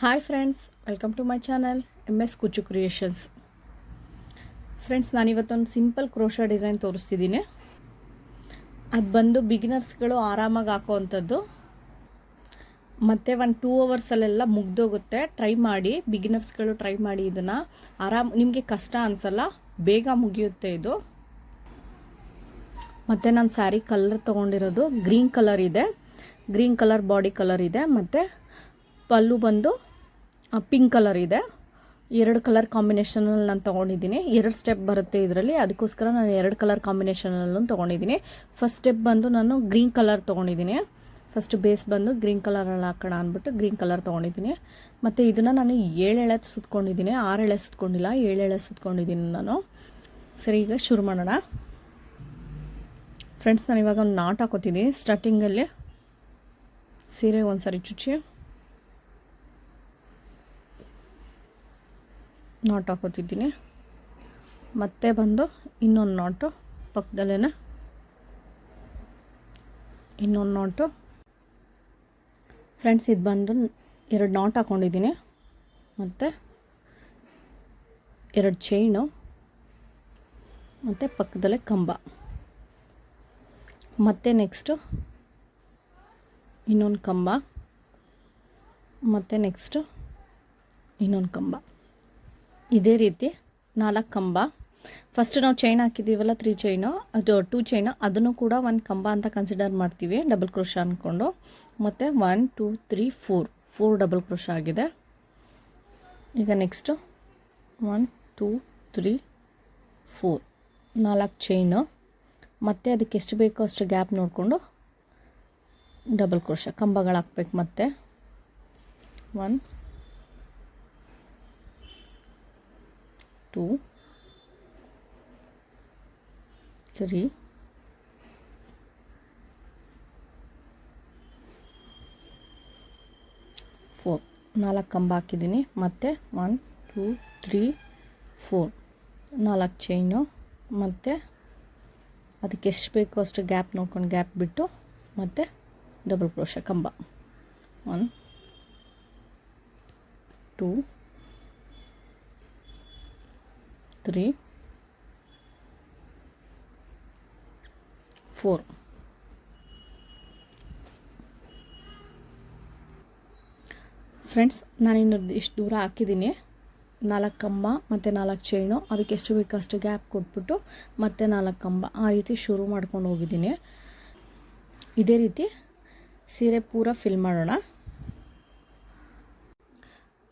Hi friends, welcome to my channel MS Kuchchu creations. Friends, ನಾನಿವತ್ತೊಂದು simple crochet design ತೋರಿಸ್ತಿದ್ದೀನಿ. ಅದು ಬಂದು ಬಿಗಿನರ್ಸ್ಗಳು ಆರಾಮಾಗಿ ಹಾಕೋವಂಥದ್ದು. ಮತ್ತು ಒಂದು 2 ಅವರ್ಸಲ್ಲೆಲ್ಲ ಮುಗ್ದೋಗುತ್ತೆ. ಟ್ರೈ ಮಾಡಿ, ಬಿಗಿನರ್ಸ್ಗಳು ಟ್ರೈ ಮಾಡಿ. ಇದನ್ನು ನಿಮಗೆ ಕಷ್ಟ ಅನಿಸಲ್ಲ, ಬೇಗ ಮುಗಿಯುತ್ತೆ ಇದು. ಮತ್ತು ನಾನು ಸ್ಯಾರಿ ಕಲರ್ ತೊಗೊಂಡಿರೋದು ಗ್ರೀನ್ ಕಲರ್ ಇದೆ, ಗ್ರೀನ್ ಕಲರ್ ಬಾಡಿ ಕಲರ್ ಇದೆ. ಮತ್ತು ಪಲ್ಲು ಬಂದು ಪಿಂಕ್ ಕಲರ್ ಇದೆ. 2 ಕಲರ್ ಕಾಂಬಿನೇಷನಲ್ಲಿ ನಾನು ತೊಗೊಂಡಿದ್ದೀನಿ. 2 ಸ್ಟೆಪ್ ಬರುತ್ತೆ ಇದರಲ್ಲಿ, ಅದಕ್ಕೋಸ್ಕರ ನಾನು 2 ಕಲರ್ ಕಾಂಬಿನೇಷನಲ್ಲೂ ತೊಗೊಂಡಿದ್ದೀನಿ. ಫಸ್ಟ್ ಸ್ಟೆಪ್ ಬಂದು ನಾನು ಗ್ರೀನ್ ಕಲರ್ ತೊಗೊಂಡಿದ್ದೀನಿ. ಫಸ್ಟ್ ಬೇಸ್ ಬಂದು ಗ್ರೀನ್ ಕಲರಲ್ಲಿ ಹಾಕೋಣ ಅಂದ್ಬಿಟ್ಟು ಗ್ರೀನ್ ಕಲರ್ ತೊಗೊಂಡಿದ್ದೀನಿ. ಮತ್ತು ಇದನ್ನು ನಾನು 7 ಎಳೆ ಸುತ್ಕೊಂಡಿದ್ದೀನಿ, 6 ಎಳೆ ಸುತ್ಕೊಂಡಿಲ್ಲ, 7 ಎಳೆ ಸುತ್ಕೊಂಡಿದ್ದೀನಿ ನಾನು. ಸರಿ, ಈಗ ಶುರು ಮಾಡೋಣ. ಫ್ರೆಂಡ್ಸ್, ನಾನು ಇವಾಗ ಒಂದು ನಾಟ್ ಹಾಕೋತಿದ್ದೀನಿ. ಸ್ಟಾರ್ಟಿಂಗಲ್ಲಿ ಸೀರೆ ಒಂದು ಸಾರಿ ಚುಚ್ಚಿ ನಾಟ್ ಹಾಕೋತಿದ್ದೀನಿ. ಮತ್ತೆ ಬಂದು ಇನ್ನೊಂದು ನಾಟು ಪಕ್ಕದಲ್ಲೇ ಇನ್ನೊಂದು ನಾಟು. ಫ್ರೆಂಡ್ಸ್, ಇದು ಬಂದು 2 ನಾಟ್ ಹಾಕ್ಕೊಂಡಿದ್ದೀನಿ. ಮತ್ತು 2 ಚೈನು, ಮತ್ತು ಪಕ್ಕದಲ್ಲೇ ಕಂಬ. ಮತ್ತು ನೆಕ್ಸ್ಟು ಇನ್ನೊಂದು ಕಂಬ, ಮತ್ತು ನೆಕ್ಸ್ಟು ಇನ್ನೊಂದು ಕಂಬ. ಇದೇ ರೀತಿ 4 ಕಂಬ. ಫಸ್ಟ್ ನಾವು ಚೈನ್ ಹಾಕಿದ್ದೀವಲ್ಲ, 3 ಚೈನು, ಅದು 2 ಚೈನು, ಅದನ್ನು ಕೂಡ 1 ಕಂಬ ಅಂತ ಕನ್ಸಿಡರ್ ಮಾಡ್ತೀವಿ, ಡಬಲ್ ಕ್ರೋಶಾ ಅಂದ್ಕೊಂಡು. ಮತ್ತು 1 2 3 4 ಡಬಲ್ ಕ್ರೋಶಾ ಆಗಿದೆ. ಈಗ ನೆಕ್ಸ್ಟು 1 2 3 4 ಚೈನು. ಮತ್ತು ಅದಕ್ಕೆ ಎಷ್ಟು ಬೇಕೋ ಅಷ್ಟು ಗ್ಯಾಪ್ ನೋಡಿಕೊಂಡು ಡಬಲ್ ಕ್ರೋಶಾ ಕಂಬಗಳು ಹಾಕ್ಬೇಕು. ಮತ್ತು 1 2 3 4 4 ಕಂಬ ಹಾಕಿದ್ದೀನಿ. ಮತ್ತು 1 2 3 4 ಚೈನು. ಮತ್ತು ಅದಕ್ಕೆ ಎಷ್ಟು ಬೇಕೋ ಅಷ್ಟು ಗ್ಯಾಪ್ ನೋಡ್ಕೊಂಡು ಗ್ಯಾಪ್ ಬಿಟ್ಟು ಮತ್ತು ಡಬಲ್ ಕ್ರೋಶಾ ಕಂಬ. 1 2 3 4. ಫ್ರೆಂಡ್ಸ್, ನಾನಿನ್ನು ಇಷ್ಟು ದೂರ ಹಾಕಿದ್ದೀನಿ. 4 ಕಂಬ ಮತ್ತು 4 ಚೈನು, ಅದಕ್ಕೆ ಎಷ್ಟು ಬೇಕೋ ಅಷ್ಟು ಗ್ಯಾಪ್ ಕೊಟ್ಬಿಟ್ಟು ಮತ್ತು 4 ಕಂಬ, ಆ ರೀತಿ ಶುರು ಮಾಡ್ಕೊಂಡು ಹೋಗಿದ್ದೀನಿ. ಇದೇ ರೀತಿ ಸೀರೆ ಪೂರ ಫಿಲ್ ಮಾಡೋಣ.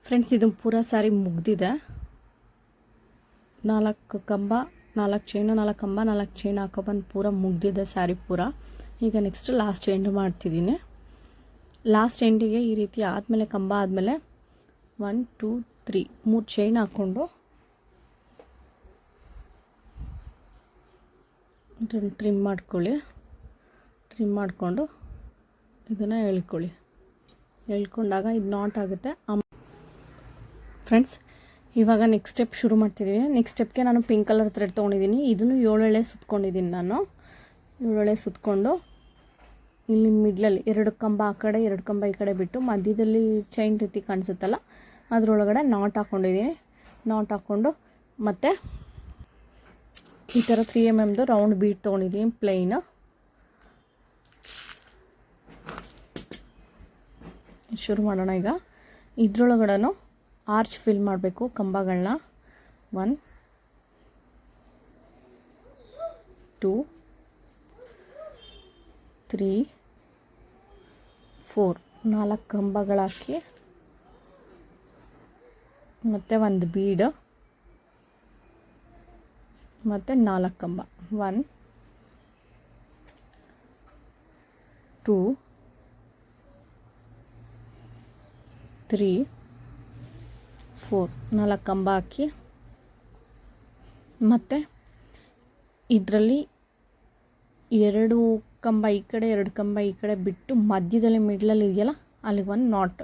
ಫ್ರೆಂಡ್ಸ್, ಇದು ಪೂರ ಸ್ಯಾರಿ ಮುಗ್ದಿದೆ. 4 ಕಂಬ 4 ಚೈನು, 4 ಕಂಬ 4 ಚೈನ್ ಹಾಕೊಬಂದು ಪೂರ ಮುಗ್ದಿದೆ ಸ್ಯಾರಿ ಪೂರ. ಈಗ ನೆಕ್ಸ್ಟ್ ಲಾಸ್ಟ್ ಎಂಡ್ ಮಾಡ್ತಿದ್ದೀನಿ. ಲಾಸ್ಟ್ ಎಂಡಿಗೆ ಈ ರೀತಿ ಆದಮೇಲೆ ಕಂಬ ಆದಮೇಲೆ 1 2 3 ಚೈನ್ ಹಾಕ್ಕೊಂಡು ಟ್ರಿಮ್ ಮಾಡ್ಕೊಳ್ಳಿ. ಟ್ರಿಮ್ ಮಾಡಿಕೊಂಡು ಇದನ್ನು ಎಳ್ಕೊಂಡಾಗ ಇದು ನಾಟ್ ಆಗುತ್ತೆ. ಫ್ರೆಂಡ್ಸ್, ಇವಾಗ ನೆಕ್ಸ್ಟ್ ಸ್ಟೆಪ್ ಶುರು ಮಾಡ್ತಿದ್ದೀನಿ. ನೆಕ್ಸ್ಟ್ ಸ್ಟೆಪ್ಗೆ ನಾನು ಪಿಂಕ್ ಕಲರ್ ಥ್ರೆಡ್ ತೊಗೊಂಡಿದ್ದೀನಿ. ಇದನ್ನು 7 ಎಳೆ ಸುತ್ಕೊಂಡಿದ್ದೀನಿ ನಾನು. 7 ಎಳೆ ಸುತ್ಕೊಂಡು ಇಲ್ಲಿ ಮಿಡ್ಲಲ್ಲಿ 2 ಕಂಬ ಆ ಕಡೆ 2 ಕಂಬ ಈ ಕಡೆ ಬಿಟ್ಟು ಮಧ್ಯದಲ್ಲಿ ಚೈನ್ ರೀತಿ ಕಾಣಿಸುತ್ತಲ್ಲ, ಅದರೊಳಗಡೆ ನಾಟ್ ಹಾಕ್ಕೊಂಡಿದ್ದೀನಿ. ನಾಟ್ ಹಾಕ್ಕೊಂಡು ಮತ್ತು ಈ ಥರ 3 mm ರೌಂಡ್ ಬೀಟ್ ತೊಗೊಂಡಿದ್ದೀನಿ, ಪ್ಲೈನು. ಶುರು ಮಾಡೋಣ. ಈಗ ಇದ್ರೊಳಗಡೆನೂ ಆರ್ಚ್ ಫಿಲ್ ಮಾಡಬೇಕು ಕಂಬಗಳನ್ನ. 1 2 3 4 ಕಂಬಗಳಾಕಿ ಮತ್ತು ಒಂದು ಬೀಡು ಮತ್ತು 4 ಕಂಬ. 1 2 3 4 ಕಂಬ ಹಾಕಿ ಮತ್ತು ಇದರಲ್ಲಿ 2 ಕಂಬ ಈ ಕಡೆ 2 ಕಂಬ ಈ ಕಡೆ ಬಿಟ್ಟು ಮಧ್ಯದಲ್ಲಿ ಮಿಡ್ಲಲ್ಲಿ ಇದೆಯಲ್ಲ, ಅಲ್ಲಿಗೆ ಒಂದು ನಾಟ್.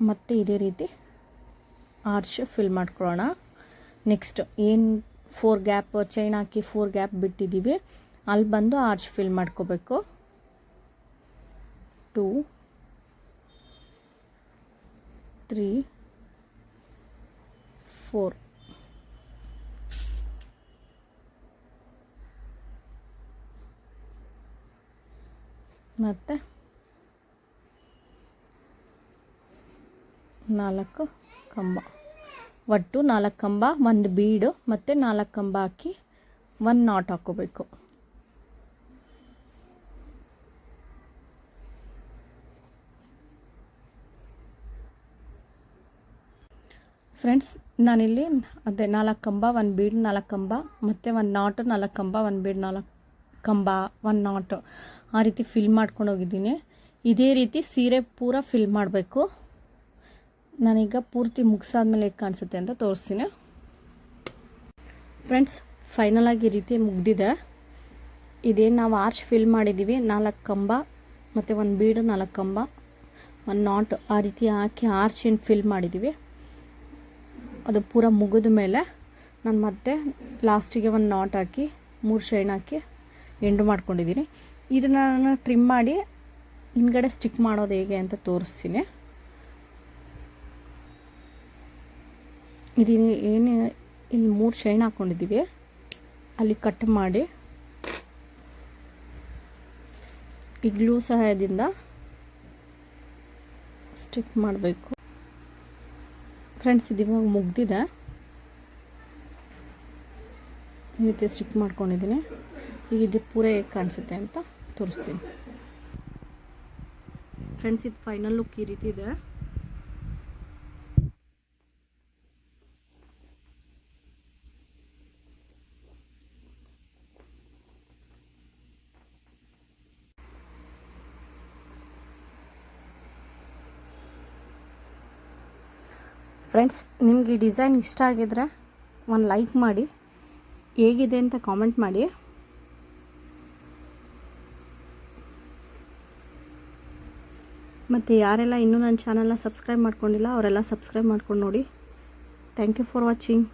ಮತ್ತು ಇದೇ ರೀತಿ ಆರ್ಚ್ ಫಿಲ್ ಮಾಡ್ಕೊಳ್ಳೋಣ. ನೆಕ್ಸ್ಟ್ ಏನು 4 ಗ್ಯಾಪ್ ಚೈನ್ ಹಾಕಿ 4 ಗ್ಯಾಪ್ ಬಿಟ್ಟಿದ್ದೀವಿ, ಅಲ್ಲಿ ಬಂದು ಆರ್ಚ್ ಫಿಲ್ ಮಾಡ್ಕೋಬೇಕು. 2 3 4 ಮತ್ತು 4 ಕಂಬ, ಒಟ್ಟು 4 ಕಂಬ, 1 ಬೀಡು ಮತ್ತು 4 ಕಂಬ ಹಾಕಿ 1 ನಾಟ್ ಹಾಕ್ಕೋಬೇಕು. ಫ್ರೆಂಡ್ಸ್ ನಾನಿಲ್ಲಿ ಅದೇ 4 ಕಂಬ, 1 ಬೀಡ್, 4 ಕಂಬ ಮತ್ತು 1 ನಾಟ್, 4 ಕಂಬ, 1 ಬೀಡ್, 4 ಕಂಬ, 1 ನಾಟ್ ಆ ರೀತಿ ಫಿಲ್ ಮಾಡ್ಕೊಂಡು ಹೋಗಿದ್ದೀನಿ. ಇದೇ ರೀತಿ ಸೀರೆ ಪೂರ ಫಿಲ್ ಮಾಡಬೇಕು. ನಾನೀಗ ಪೂರ್ತಿ ಮುಗಿಸಾದ್ಮೇಲೆ ಹೇಗೆ ಕಾಣಿಸುತ್ತೆ ಅಂತ ತೋರಿಸ್ತೀನಿ. ಫ್ರೆಂಡ್ಸ್ ಫೈನಲಾಗಿ ಈ ರೀತಿ ಮುಗ್ದಿದೆ. ಇದೇನು ನಾವು ಆರ್ಚ್ ಫಿಲ್ ಮಾಡಿದ್ದೀವಿ, 4 ಕಂಬ ಮತ್ತು 1 ಬೀಡು, 4 ಕಂಬ, 1 ನಾಟ್ ಆ ರೀತಿ ಹಾಕಿ ಆರ್ಚ್ ಏನು ಫಿಲ್ ಮಾಡಿದ್ದೀವಿ. ಅದು ಪೂರ ಮುಗಿದ ಮೇಲೆ ನಾನು ಮತ್ತೆ ಲಾಸ್ಟಿಗೆ 1 not hockey 3 shine hockey end ಮಾಡ್ಕೊಂಡಿದ್ದೀನಿ. ಇದನ್ನು ನಾನು ಟ್ರಿಮ್ ಮಾಡಿ ಹಿಂದ್ಗಡೆ ಸ್ಟಿಕ್ ಮಾಡೋದು ಹೇಗೆ ಅಂತ ತೋರಿಸ್ತೀನಿ. ಇದು ಏನು ಇಲ್ಲಿ 3 ಶೈನ್ ಹಾಕ್ಕೊಂಡಿದ್ದೀವಿ, ಅಲ್ಲಿ ಕಟ್ ಮಾಡಿ ಈ ಗ್ಲೂ ಸಹಾಯದಿಂದ ಸ್ಟಿಕ್ ಮಾಡಬೇಕು. ಫ್ರೆಂಡ್ಸ್ ಇದು ಇವಾಗ ಮುಗ್ದಿದೆ, ಈ ರೀತಿ ಸ್ಟಿಕ್ ಮಾಡ್ಕೊಂಡಿದ್ದೀನಿ. ಈಗ ಇದು ಪೂರ ಹೇಗೆ ಕಾಣಿಸುತ್ತೆ ಅಂತ ತೋರಿಸ್ತೀನಿ. ಫ್ರೆಂಡ್ಸ್ ಇದು ಫೈನಲ್ ಲುಕ್ ಈ ರೀತಿ ಇದೆ. ಫ್ರೆಂಡ್ಸ್ ನಿಮ್ಗೆ ಈ ಡಿಸೈನ್ ಇಷ್ಟ ಆಗಿದ್ರೆ ಒಂದು ಲೈಕ್ ಮಾಡಿ, ಹೇಗಿದೆ ಅಂತ ಕಾಮೆಂಟ್ ಮಾಡಿ. ಮತ್ತು ಯಾರೆಲ್ಲ ಇನ್ನೂ ನನ್ನ ಚಾನಲ್ನ ಸಬ್ಸ್ಕ್ರೈಬ್ ಮಾಡ್ಕೊಂಡಿಲ್ಲ ಅವರೆಲ್ಲ ಸಬ್ಸ್ಕ್ರೈಬ್ ಮಾಡ್ಕೊಂಡು ನೋಡಿ. Thank you for watching.